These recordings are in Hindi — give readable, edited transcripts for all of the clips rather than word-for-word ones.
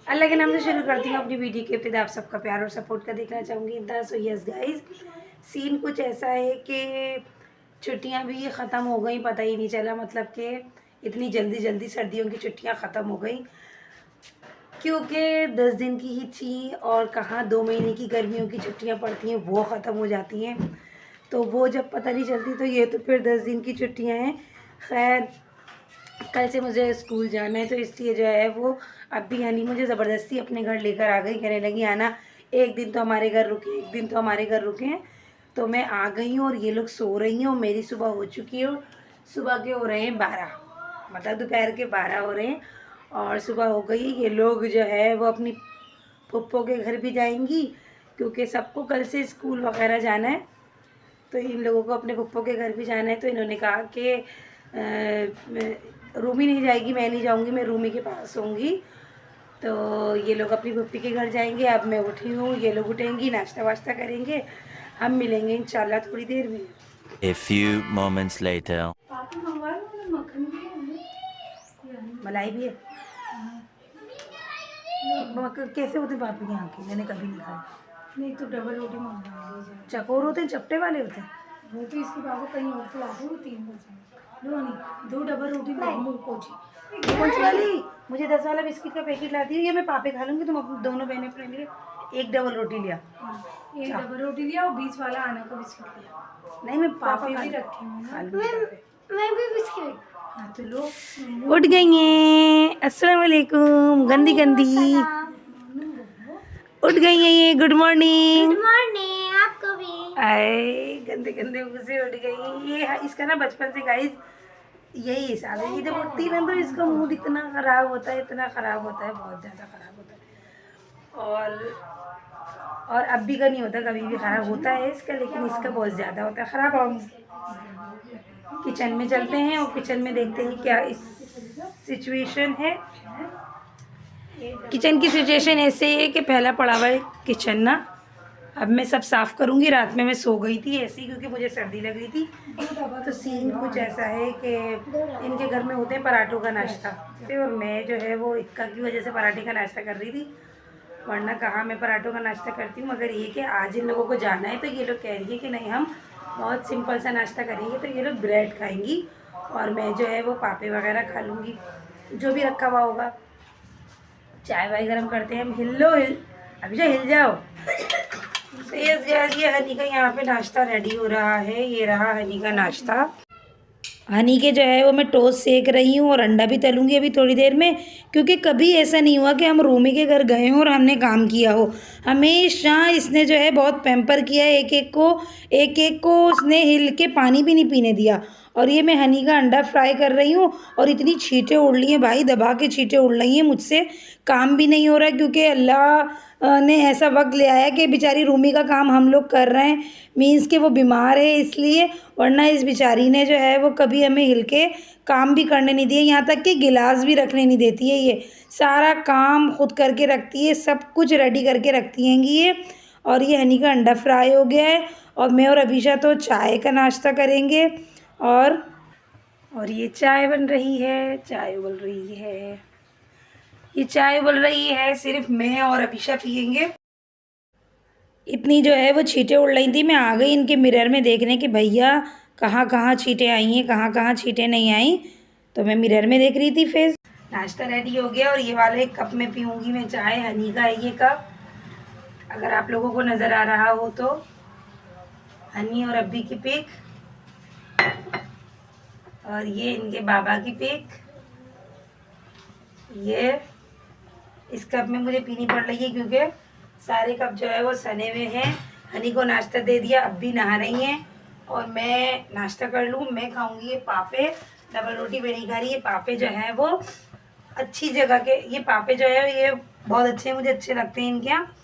अल्लाह के नाम से शुरू करती हूँ अपनी वीडियो के इब्तिदा। आप सबका प्यार और सपोर्ट का देखना चाहूँगी। सो यस गाइस, सीन कुछ ऐसा है कि छुट्टियाँ भी ख़त्म हो गई, पता ही नहीं चला। मतलब कि इतनी जल्दी जल्दी सर्दियों की छुट्टियाँ ख़त्म हो गई, क्योंकि 10 दिन की ही थी और कहाँ 2 महीने की गर्मियों की छुट्टियाँ पड़ती हैं, वो ख़त्म हो जाती हैं। तो वो जब पता नहीं चलती, तो ये तो फिर 10 दिन की छुट्टियाँ हैं। खैर, कल से मुझे स्कूल जाना है, तो इसलिए जो है वो अभी हनी मुझे ज़बरदस्ती अपने घर लेकर आ गई। कहने लगी आना, एक दिन तो हमारे घर रुके, एक दिन तो हमारे घर रुके हैं। तो मैं आ गई हूँ और ये लोग सो रही हैं और मेरी सुबह हो चुकी है। सुबह के हो रहे हैं 12, मतलब दोपहर के 12 हो रहे हैं और सुबह हो गई। ये लोग जो है वो अपनी पप्पो के घर भी जाएंगी, क्योंकि सबको कल से स्कूल वगैरह जाना है। तो इन लोगों को अपने पप्पो के घर भी जाना है। तो इन्होंने कहा कि रूमी नहीं जाएगी, मैं नहीं जाऊंगी, मैं रूमी के पास सोऊंगी। तो ये लोग अपनी पप्पी के घर जाएंगे। अब मैं उठी हूँ, ये लोग उठेंगी, नाश्ता वाश्ता करेंगे, हम मिलेंगे इंशाल्लाह थोड़ी देर में। A few moments later. पापी मंगवा लो ना, मक्खन भी है, मलाई भी है। कैसे होते पापी के यहाँ के? मैंने कभी नहीं खाया। नहीं तो डबल रोटी मंगवा लीजिए। चकोर होते हैं, चपटे वाले होते हैं वो। तो इसके पापा कहीं और से लाते वो 3 बजे। लो नहीं, 2 डबल रोटी मुँह पोछी। कौन सी वाली? मुझे 10 वाला बिस्किट का पैकेट ला दिया। ये मैं पापे खा लूँगी, तुम अपनी दोनों बहनें अपने लिए एक डबल रोटी लिया। एक डबल रोटी लिया और 20 वाला आना का बिस्किट लिया। नहीं, मैं पापा भी रखे मैं भी बिस्किट। हाँ तो लो। उठ गई हैं, अस्सलाम वालेकुम। गंदी गंदी उठ गई हैं ये। Good morning. गुड मॉर्निंग आपको भी। आए गंदे गंदे मुँह से उठ गई ये। इसका ना बचपन से गाइस यही हिसाब है, ये जब उठती है ना तो इसका मूड इतना ख़राब होता है, इतना ख़राब होता है, बहुत ज़्यादा ख़राब होता है। और अभी का नहीं होता, कभी भी ख़राब होता है इसका, लेकिन इसका बहुत ज़्यादा होता है ख़राब। हम किचन में चलते हैं और किचन में देखते हैं क्या इस सिचुएशन है। किचन की सिचुएशन ऐसे ही है कि पहला पड़ा हुआ है किचन ना। अब मैं सब साफ़ करूँगी। रात में मैं सो गई थी ऐसे ही, क्योंकि मुझे सर्दी लग रही थी। तो सीन कुछ ऐसा है कि इनके घर में होते हैं पराठों का नाश्ता, और मैं जो है वो इक्का की वजह से पराठे का नाश्ता कर रही थी, वरना कहाँ मैं पराठों का नाश्ता करती हूँ। मगर ये कि आज इन लोगों को जाना है, तो ये लोग कह रही है कि नहीं हम बहुत सिंपल सा नाश्ता करेंगे। तो ये लोग ब्रेड खाएंगी और मैं जो है वो पापे वगैरह खा लूँगी, जो भी रखा हुआ होगा। चाय वाय गरम करते हैं हम। हिल अभी जो हिल जाओ। तो ये हनी का यहाँ पे नाश्ता रेडी हो रहा है। ये रहा हनी का नाश्ता। हनी के जो है वो मैं टोस्ट सेक रही हूँ और अंडा भी तलूँगी अभी थोड़ी देर में, क्योंकि कभी ऐसा नहीं हुआ कि हम रूमी के घर गए हों और हमने काम किया हो। हमेशा इसने जो है बहुत पैम्पर किया है, एक एक को उसने हिल के पानी भी नहीं पीने दिया। और ये मैं हनी का अंडा फ्राई कर रही हूँ और इतनी छींटें उड़ रही हैं भाई, दबा के छींटें उड़ रही हैं। मुझसे काम भी नहीं हो रहा है, क्योंकि अल्लाह ने ऐसा वक्त ले आया कि बेचारी रूमी का काम हम लोग कर रहे हैं, मीन्स कि वो बीमार है इसलिए। वरना इस बेचारी ने जो है वो कभी हमें हिल के काम भी करने नहीं दिए, यहाँ तक कि गिलास भी रखने नहीं देती है। ये सारा काम खुद करके रखती है, सब कुछ रेडी करके रखती हैं ये। और ये हनी का अंडा फ्राई हो गया है और मैं और अभिषा तो चाय का नाश्ता करेंगे। और ये चाय बन रही है, चाय उबल रही है, ये चाय उबल रही है, सिर्फ मैं और अभिषा पियेंगे। इतनी जो है वो छींटें उड़ रही थी, मैं आ गई इनके मिरर में देखने कि भैया कहाँ कहाँ छींटें आई हैं, कहाँ कहाँ छींटें नहीं आई। तो मैं मिरर में देख रही थी फेस। नाश्ता रेडी हो गया और ये वाले कप में पीऊँगी मैं चाय। हनी का है ये कप, अगर आप लोगों को नज़र आ रहा हो तो। हनी और अब्बी की पिक, और ये इनके बाबा की पिक। ये इस कप में मुझे पीनी पड़ रही है, क्योंकि सारे कप जो है वो सने हुए हैं। हनी को नाश्ता दे दिया, अब भी नहा रही हैं और मैं नाश्ता कर लूँ। मैं खाऊंगी ये पापे, डबल रोटी मैं नहीं खा रही। ये पापे जो है वो अच्छी जगह के, ये पापे जो है ये बहुत अच्छे हैं, मुझे अच्छे लगते हैं इनके यहाँ।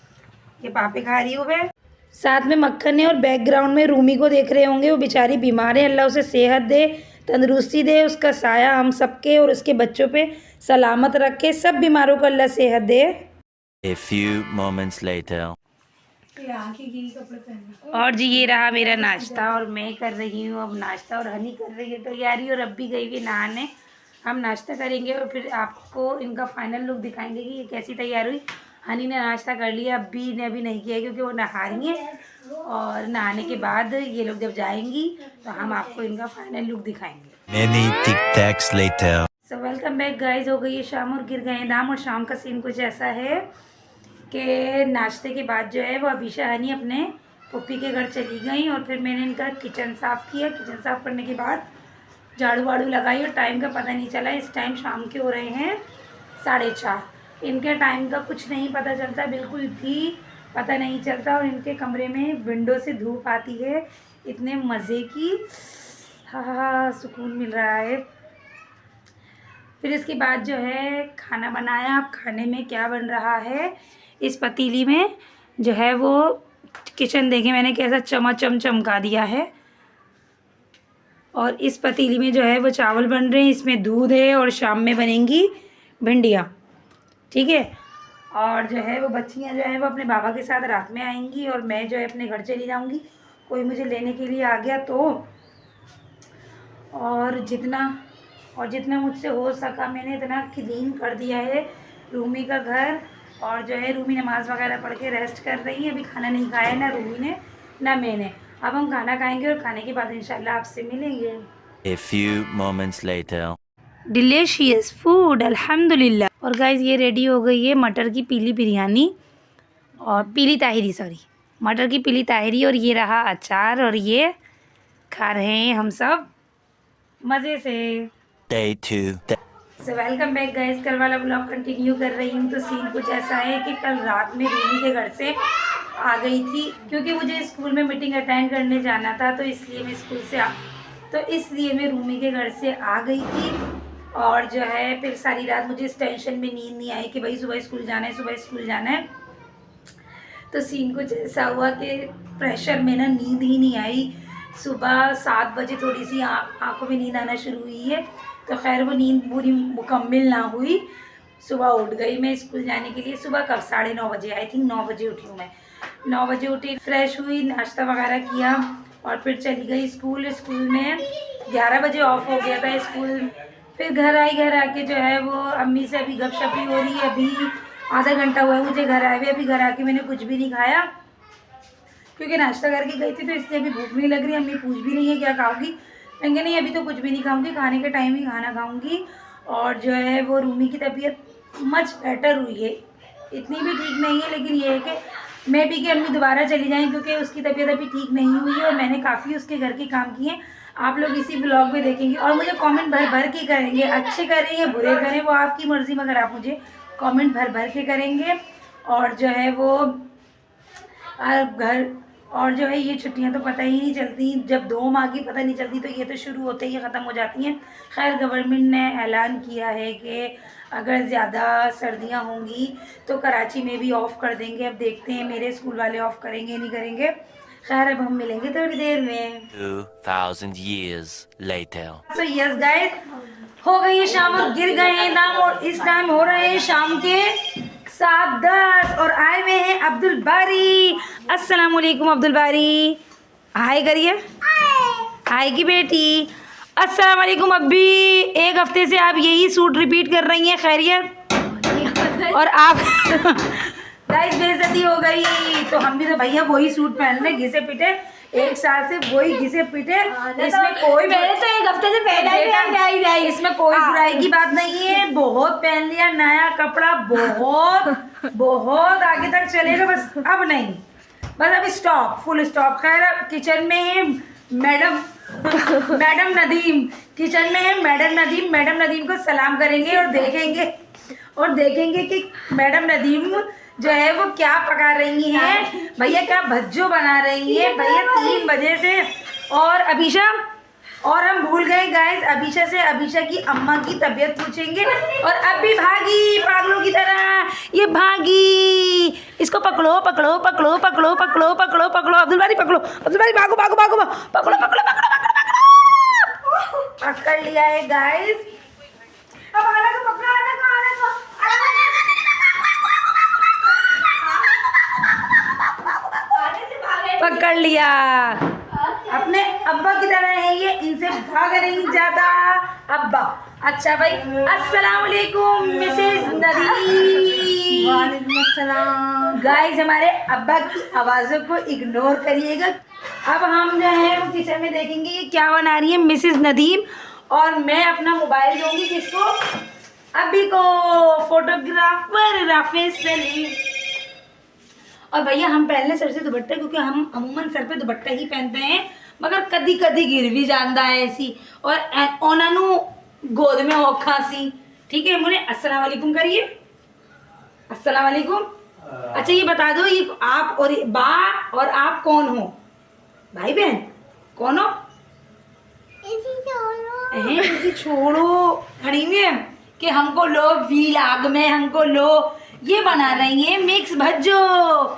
ये पापे खा रही हूँ मैं। साथ में मक्खन है और बैकग्राउंड में रूमी को देख रहे होंगे, वो बेचारी बीमार है। अल्लाह उसे सेहत दे, तंदुरुस्ती दे, उसका साया हम सबके और उसके बच्चों पे सलामत रखे। सब बीमारों को अल्लाह सेहत दे। A few moments later. और जी ये रहा मेरा नाश्ता और मैं कर रही हूँ अब नाश्ता, और हनी कर रही है तैयारी, और अब भी गई हुई नहाने। हम नाश्ता करेंगे और फिर आपको इनका फाइनल लुक दिखाएंगे कि ये कैसी तैयार हुई। हनी ने नाश्ता कर लिया, अभी ने अभी नहीं किया क्योंकि वो नहा रही हैं और नहाने के बाद ये लोग जब जाएंगी तो हम आपको इनका फाइनल लुक दिखाएंगे। Many tic-tacs later. So welcome back guys. हो गई है शाम और गिर गए दाम। और शाम का सीन कुछ ऐसा है कि नाश्ते के बाद जो है वो अभिशा हनी अपने पुप्पी के घर चली गई और फिर मैंने इनका किचन साफ़ किया। किचन साफ़ करने के बाद झाड़ू वाड़ू लगाई और टाइम का पता नहीं चला। इस टाइम शाम के हो रहे हैं 4:30। इनके टाइम का कुछ नहीं पता चलता, बिल्कुल भी पता नहीं चलता। और इनके कमरे में विंडो से धूप आती है, इतने मज़े की हाँ सुकून मिल रहा है। फिर इसके बाद जो है खाना बनाया। अब खाने में क्या बन रहा है, इस पतीली में जो है वो किचन देखे मैंने कैसा चमाचम चमका दिया है। और इस पतीली में जो है वो चावल बन रहे हैं, इसमें दूध है और शाम में बनेंगी भिंडियाँ, ठीक है। और जो है वो बच्चियाँ जो है वो अपने बाबा के साथ रात में आएंगी और मैं जो है अपने घर चली जाऊंगी। कोई मुझे लेने के लिए आ गया तो और जितना मुझसे हो सका मैंने इतना क्लीन कर दिया है रूमी का घर। और जो है रूमी नमाज़ वगैरह पढ़ के रेस्ट कर रही है। अभी खाना नहीं खाया है ना रूमी ने ना मैंने। अब हम खाना खाएंगे और खाने के बाद इंशाल्लाह आपसे मिलेंगे। A few moments later. Delicious food अल्हम्दुलिल्लाह। और गाइस ये रेडी हो गई है मटर की पीली बिरयानी और पीली ताहिरी, सॉरी मटर की पीली ताहिरी। और ये रहा अचार और ये खा रहे हैं हम सब मज़े से। Day 2. So welcome back guys. कल वाला ब्लॉग कंटिन्यू कर रही हूँ। तो सीन कुछ ऐसा है कि कल रात में रूमी के घर से आ गई थी क्योंकि मुझे स्कूल में मीटिंग अटेंड करने जाना था, तो इसलिए मैं रूमी के घर से आ गई थी। और जो है फिर सारी रात मुझे इस टेंशन में नींद नहीं आई कि भाई सुबह स्कूल जाना है। तो सीन कुछ ऐसा हुआ कि प्रेशर में ना नींद ही नहीं आई। सुबह 7 बजे थोड़ी सी आंखों में नींद आना शुरू हुई है, तो खैर वो नींद पूरी मुकम्मल ना हुई। सुबह उठ गई मैं स्कूल जाने के लिए। सुबह कब 9:30 बजे, आई थिंक 9 बजे उठी हूँ मैं। 9 बजे उठी, फ्रेश हुई, नाश्ता वगैरह किया और फिर चली गई स्कूल। स्कूल में 11 बजे ऑफ हो गया था स्कूल। फिर घर आई, घर आके जो है वो अम्मी से अभी गपशप ही हो रही है। अभी आधा घंटा हुआ है मुझे घर आए हुए। अभी घर आके मैंने कुछ भी नहीं खाया क्योंकि नाश्ता करके गई थी, तो इसलिए अभी भूख नहीं लग रही। अम्मी पूछ भी रही है क्या खाओगी, मैंने नहीं अभी तो कुछ भी नहीं खाऊंगी, खाने के टाइम ही खाना खाऊंगी। और जो है वो रूमी की तबीयत मच बेटर हुई है, इतनी भी ठीक नहीं है, लेकिन ये है कि मैं भी कि अम्मी दोबारा चली जाएँ क्योंकि उसकी तबीयत अभी ठीक नहीं हुई है और मैंने काफ़ी उसके घर के काम किए। आप लोग इसी ब्लॉग में देखेंगे और मुझे कमेंट भर के करेंगे, अच्छे करें या बुरे करें वो आपकी मर्ज़ी, मगर आप मुझे कमेंट भर के करेंगे। और जो है वो घर और जो है ये छुट्टियां तो पता ही नहीं चलती, जब 2 माह की पता नहीं चलती तो ये तो शुरू होते ही ख़त्म हो जाती हैं। खैर गवर्नमेंट ने ऐलान किया है कि अगर ज़्यादा सर्दियां होंगी तो कराची में भी ऑफ़ कर देंगे। अब देखते हैं मेरे स्कूल वाले ऑफ़ करेंगे नहीं करेंगे। खैर अब हम मिलेंगे थोड़ी देर में। 2000 years later. तो यस गाइस, हो गई है शाम और गिर गए हैं दाम और इस टाइम हो रहे हैं शाम के 7:10 और आए हुए हैं अब्दुल बारी। अस्सलाम वालेकुम अब्दुल बारी, हाय करिए, हाय की बेटी। अस्सलाम वालेकुम अब्बी, एक हफ्ते से आप यही सूट रिपीट कर रही हैं, खैरियत? और आप गाइस बेइज्जती हो गई, तो हम भी तो भैया वही सूट पहन रहे घिसे पिटे, 1 साल से वही घिसे पिटे। इसमें कोई मैंने तो 1 हफ्ते से पहना ही इसमें कोई बुराई की बात नहीं है। बहुत पहन लिया नया कपड़ा, बहुत आगे तक चलेगा, बस अब नहीं, बस अब स्टॉप, फुल स्टॉप। खैर किचन में है मैडम नदीम, किचन में है मैडम नदीम को सलाम करेंगे और देखेंगे कि मैडम नदीम जो है वो क्या पका रही हैं, भैया क्या भज्जो बना रही है भैया 3 बजे से। और अभिशा, और हम भूल गए गाइस अभिशा से अभिशा की अम्मा की तबीयत पूछेंगे। और अब भी भागी पागलों की तरह, ये भागी, इसको पकड़ो पकड़ो पकड़ो पकड़ो पकड़ो पकड़ो पकड़ो अब्दुल बारी पकड़ो, अब्दुल बारी भागो भागो भागो पकड़ो पकड़ो पकड़ो पकड़ो पकड़ो, पकड़ लिया है गाइस। अब आना तो पकड़ो, आना तो पकड़ लिया। अपने अब्बा की तरह है ये, इनसे भाग नहीं जाता। अब्बा अच्छा भाई, अस्सलाम वालेकुम मिसेस नदीम। वालेकुम अस्सलाम। गाइस, हमारे अब्बा की आवाज़ों को इग्नोर करिएगा। अब हम जो है वो किचन में देखेंगे ये क्या बना रही है मिसेस नदीम, और मैं अपना मोबाइल दूंगी किसको, अभी को, फोटोग्राफर राफेज सलीम। और भैया हम पहले सर से दुपट्टा, क्योंकि हम अमूमन सर पे दुपट्टा ही पहनते हैं, मगर कदी कदी गिर भी जाता है ऐसी, और ओनानू गोद में हो खांसी। ठीक है, मुझे अस्सलाम वालेकुम करिए, अस्सलाम वालेकुम। अच्छा ये बता दो, ये आप और बा और आप कौन हो, भाई बहन कौन हो? इसी छोड़ो, खड़ी हुई है कि हमको लो वीलाग में, हमको लो। ये बना रही है मिक्स भज्जो,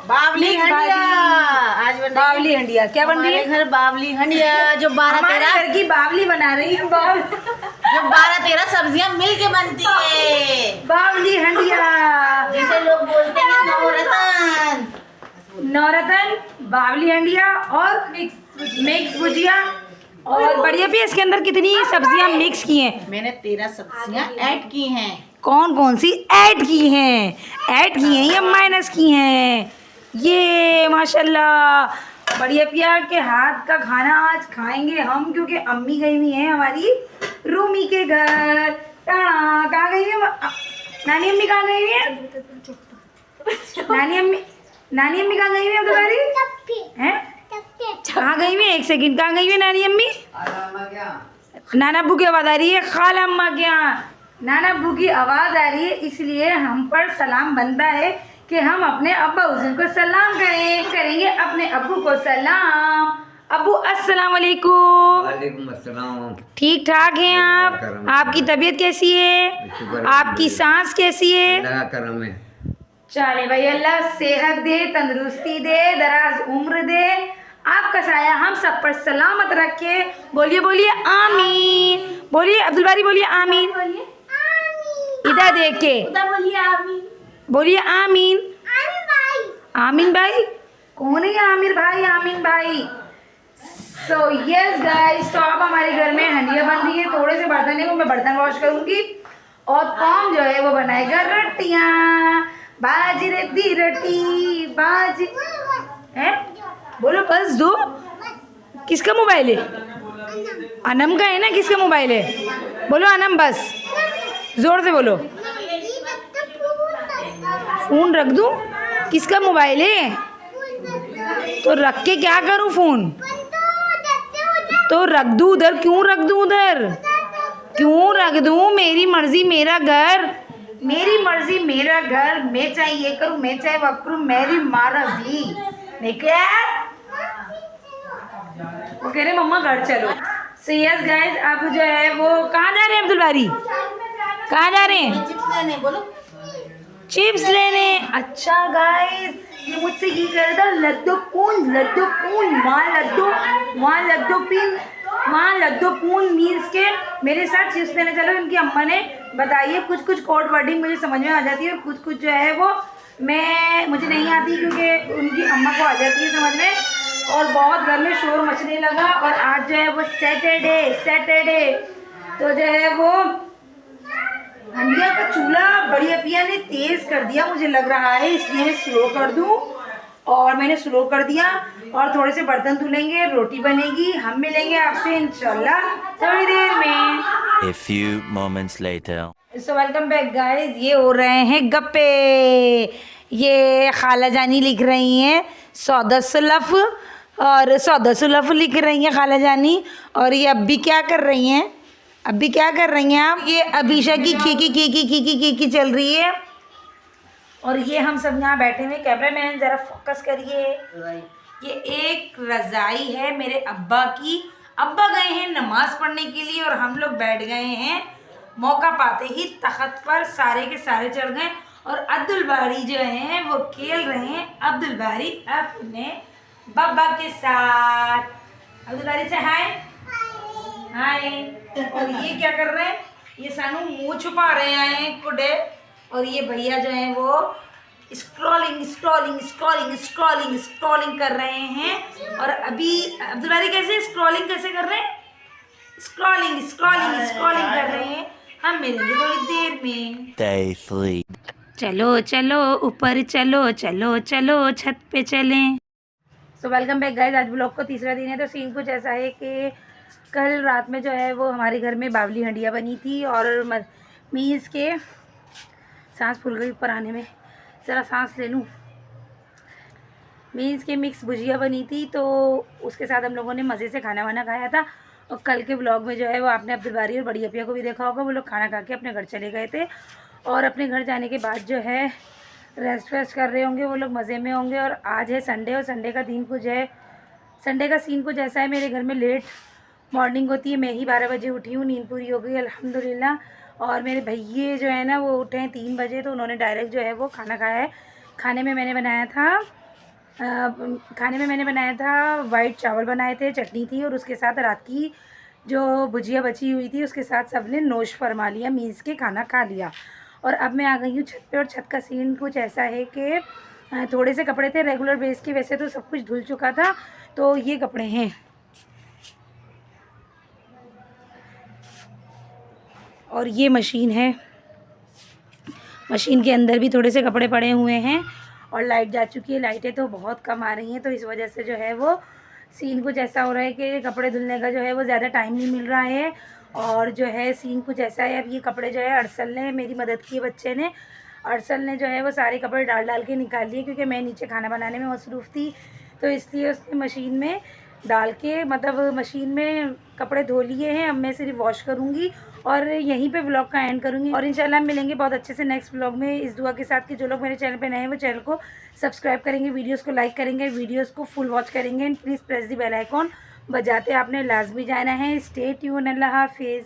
बावली मिक्स हंडिया। भाजी। आज बन बावली हंडिया क्या बन रही है? हमारे घर बावली हंडिया, जो 12-13 घर की बावली बना रही है, जो 12-13 सब्जियां मिल के बनती है, बावली हंडिया, जिसे लोग बोलते हैं नवरत्न। नवरत्न, बावली हंडिया और मिक्स भुजिया। और बढ़िया भी, इसके अंदर कितनी सब्जियां मिक्स की हैं? मैंने 13 सब्जियां ऐड की हैं। कौन कौन सी ऐड की हैं? ऐड की हैं या माइनस की हैं? ये माशाल्लाह बढ़िया पिया के हाथ का खाना आज खाएंगे हम, क्योंकि अम्मी गई हुई हैं हमारी रूमी के घर। कहाँ गई हुई है नानी अम्मी? कहाँ गई हुई है नानी अम्मी? नानी अम्मी कहाँ गई हुई है तुम्हारी? हैं कहाँ गई हुई है? एक सेकंड, कहाँ गई हुई है नानी अम्मी? नाना अब्बू की आवाज़ आ रही है, खाला अम्मा के यहाँ नाना अब्बू की आवाज़ आ रही है, इसलिए हम पर सलाम बनता है कि हम अपने अब्बा हुसैन को सलाम करेंगे अपने अब्बू को सलाम। अब्बू अस्सलाम वालेकुम। वालेकुम अस्सलाम। ठीक ठाक हैं आप? आपकी तबीयत कैसी है? आपकी सांस कैसी है? अल्लाह का करम है। चले भाई, अल्लाह सेहत दे, तंदुरुस्ती दे, दराज उम्र दे, आपका साया हम सब पर सलामत रखे। बोलिए बोलिए आमीन। बोलिए अब्दुल बारी, बोलिए आमीन। इधर देख के बोलिए आमीन। बोलिए आमीन। आमीन भाई कौन है ये? आमिर भाई, आमीन भाई। सो यस गाइस, तो अब हमारे घर में हंडिया बन रही है। थोड़े से बर्तन है, वो मैं बर्तन वॉश करूंगी, और कौन जो है वो बनाएगा रोटियां। बाजरे दी रोटी बाज है, बोलो बस दो। किसका मोबाइल है? अनम का है ना? किसका मोबाइल है? बोलो अनम, बस जोर से बोलो। फोन रख दूं? किसका मोबाइल है? तो रख के क्या करूं फोन? तो रख दूं उधर? क्यों रख दूं उधर? क्यों रख दूं? मेरी मर्जी मेरा घर, मेरी मर्जी मेरा घर। मैं चाहे ये करूं, मैं चाहे वो करूं, मेरी मर्जी। नहीं क्या वो कह रहे मम्मा घर चलो। सो यस गाइस, आप जो है वो कहाँ जा रहे हैं अब्दुल बारी? कहाँ जा रहे हैं? चिप्स लेने बोलो। चिप्स लेने। अच्छा गाइस, ये मुझसे ये कह रहा था लड्डू पून वहाँ लड्डू पून मीन्स के मेरे साथ चिप्स लेने चलो। इनकी अम्मा ने बताइए, कुछ कोड वर्डिंग मुझे समझ में आ जाती है, और कुछ जो है वो मुझे नहीं आती, क्योंकि उनकी अम्मा को आ जाती है समझ में। और बहुत घर में शोर मचने लगा, और आज जो है वो सैटरडे तो जो है वो हंडिया का चूल्हा बढ़िया पिया ने तेज कर दिया, मुझे लग रहा है, इसलिए मैं स्लो कर दूं। और मैंने स्लो कर दिया, और थोड़े से बर्तन धुलेंगे, रोटी बनेगी। हम मिलेंगे आपसे इंशाल्लाह थोड़ी देर में। A few moments later. So welcome back guys, ये हो रहे हैं गप्पे। ये खाला जानी लिख रही हैं सौदा सुलफ, और सौदा सुलफ लिख रही हैं खाला जानी। और ये अभी क्या कर रही हैं? अभी क्या कर रही हैं आप? ये अबीशा की खीकी चल रही है, और ये हम सब यहाँ बैठे हुए। कैमरा मैन ज़रा फोकस करिए। ये एक रज़ाई है मेरे अब्बा की। अब्बा गए हैं नमाज़ पढ़ने के लिए, और हम लोग बैठ गए हैं। मौका पाते ही तख्त पर सारे के सारे चढ़ गए, और अब्दुल बारी जो हैं वो खेल रहे हैं। अब्दुल बारी अपने बब्बा के साथ। अब्दुल बारी से हाय हाय। और ये क्या कर रहे हैं? ये सानू मुंह छुपा रहे हैं कुडे। और ये भैया जो हैं वो स्क्रॉलिंग कर रहे हैं। और अभी अब्दुल बारी कैसे स्क्रॉलिंग कैसे कर रहे हैं? स्क्रॉलिंग कर रहे हैं। हम मिलेंगे थोड़ी देर में। Day 3. चलो चलो ऊपर चलो चलो चलो छत पे चलें। So welcome back guys. आज ब्लॉग को तीसरा दिन है। तो सीन कुछ ऐसा है कि कल रात में जो है वो हमारे घर में बावली हंडिया बनी थी और मीज़ के सांस फूल गई ऊपर आने में, ज़रा सांस ले लूँ। मीन्स के मिक्स भुजिया बनी थी, तो उसके साथ हम लोगों ने मज़े से खाना वाना खाया था। और कल के ब्लॉग में जो है वो आपने अब्दुल बारी और बड़ी अपिया को भी देखा होगा, वो लोग खाना खा के अपने घर चले गए थे और अपने घर जाने के बाद जो है रेस्ट वेस्ट कर रहे होंगे, वो लोग मज़े में होंगे। और आज है संडे और संडे का दिन कुछ है, संडे का सीन कुछ ऐसा है, मेरे घर में लेट मॉर्निंग होती है। मैं ही 12 बजे उठी हूँ, नींद पूरी हो गई अल्हम्दुलिल्लाह। और मेरे भैये जो है ना वो उठे हैं 3 बजे, तो उन्होंने डायरेक्ट जो है वो खाना खाया है। खाने में मैंने बनाया था वाइट चावल बनाए थे, चटनी थी और उसके साथ रात की जो भुजिया बची हुई थी उसके साथ सबने नोश फरमा लिया, मीज़ के खाना खा लिया। और अब मैं आ गई हूँ छत पे। और छत का सीन कुछ ऐसा है कि थोड़े से कपड़े थे रेगुलर बेस के, वैसे तो सब कुछ धुल चुका था। तो ये कपड़े हैं और ये मशीन है, मशीन के अंदर भी थोड़े से कपड़े पड़े हुए हैं। और लाइट जा चुकी है, लाइटें तो बहुत कम आ रही हैं, तो इस वजह से जो है वो सीन कुछ ऐसा हो रहा है कि कपड़े धुलने का जो है वो ज़्यादा टाइम नहीं मिल रहा है। और जो है सीन कुछ ऐसा है, अब ये कपड़े जो है अरसल ने मेरी मदद की, बच्चे ने, अरसल ने जो है वो सारे कपड़े डाल के निकाल लिए, क्योंकि मैं नीचे खाना बनाने में मसरूफ़ थी, तो इसलिए उसने मशीन में डाल के मतलब मशीन में कपड़े धो लिए हैं। अब मैं सिर्फ वॉश करूँगी और यहीं पे व्लॉग का एंड करूँगी। और इंशाल्लाह मिलेंगे बहुत अच्छे से नेक्स्ट व्लॉग में, इस दुआ के साथ कि जो लोग मेरे चैनल पे नए हैं वो चैनल को सब्सक्राइब करेंगे, वीडियोस को लाइक करेंगे, वीडियोस को फुल वॉच करेंगे and please press the bell icon, बजाते आपने लाजमी जाना है। Stay tune. अल्लाह हाफिज़।